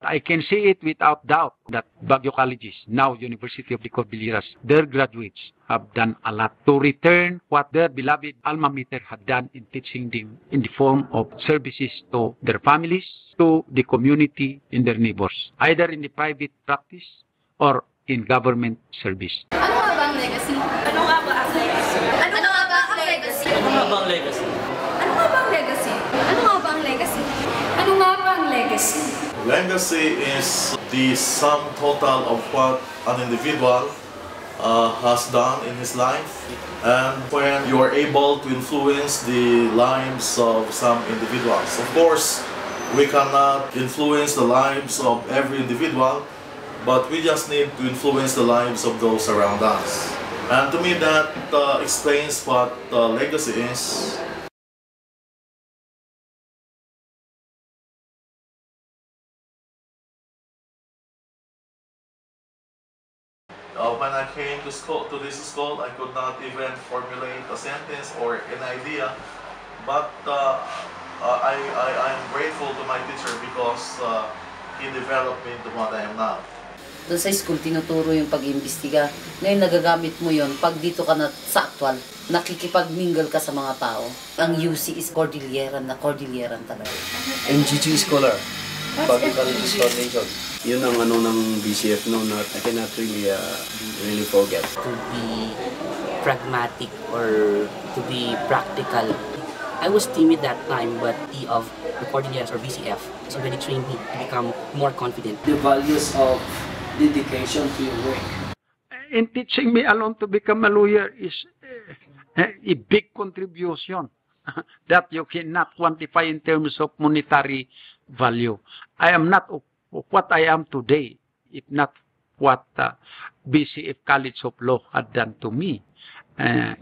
I can see it without doubt that Baguio Colleges, now University of the Cordilleras, their graduates have done a lot to return what their beloved alma mater had done in teaching them in the form of services to their families, to the community, and their neighbors, either in the private practice or in government service. Ano nga ba ang legacy? Ano nga ba ang legacy? Ano nga ba ang legacy? Ano nga ba ang legacy? Ano nga ba ang legacy? Ano nga ba ang legacy? Ano nga ba ang legacy? Legacy is the sum total of what an individual has done in his life, and when you are able to influence the lives of some individuals. Of course, we cannot influence the lives of every individual, but we just need to influence the lives of those around us. And to me, that explains what legacy is. When I came to this school, I could not even formulate a sentence or an idea, but I'm grateful to my teacher because he developed me into what I am now. Doon sa school, tinuturo yung pag-iimbestiga. Ngayon, nagagamit mo yon pag dito ka na sa actual, nakikipag-mingle ka sa mga tao. Ang UC is Cordilleran na Cordilleran talaga. MGG Scholar, Baguio Colleges Foundation. Yun ang ano ng BCF no, na I cannot really forget. To be pragmatic or to be practical. I was timid that time, but of the Cordilleras or BCF, so really trained me to become more confident. The values of dedication to your work. In teaching me alone to become a lawyer is a big contribution that you cannot quantify in terms of monetary value. I am not what I am today, if not what BCF College of Law had done to me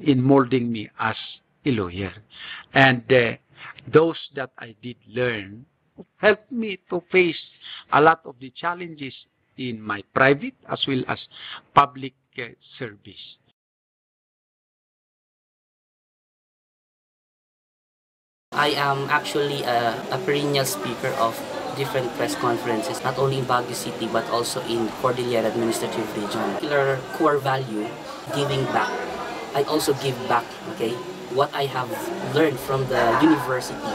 in molding me as a lawyer. And those that I did learn helped me to face a lot of the challenges in my private as well as public service. I am actually a perennial speaker of different press conferences, not only in Baguio City but also in Cordillera Administrative Region. Particular core value, giving back. I also give back, okay, what I have learned from the university,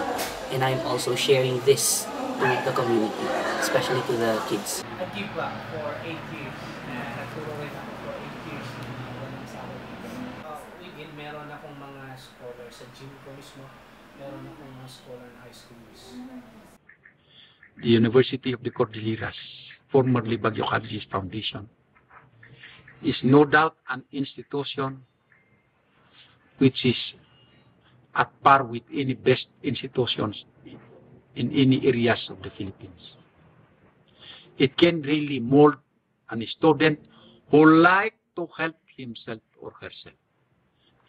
and I'm also sharing this to the community, especially to the kids. Nag-give back for 8 years. Nagturo rin ako for 8 years. Within, meron akong mga scholars sa gym ko mismo. Meron akong mga scholar na high schools. The University of the Cordilleras, formerly Baguio Colleges Foundation, is no doubt an institution which is at par with any best institutions in any areas of the Philippines. It can really mold a student who like to help himself or herself.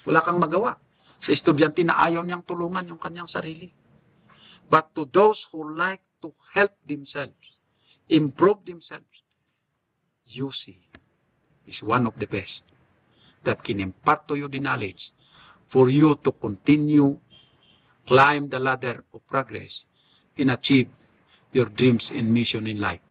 Wala kang magawa sa estudyante na ayaw niyang tulungan yung kanyang sarili. But to those who like to help themselves, improve themselves, UC is one of the best that can impart to you the knowledge for you to continue climb the ladder of progress and achieve your dreams and mission in life.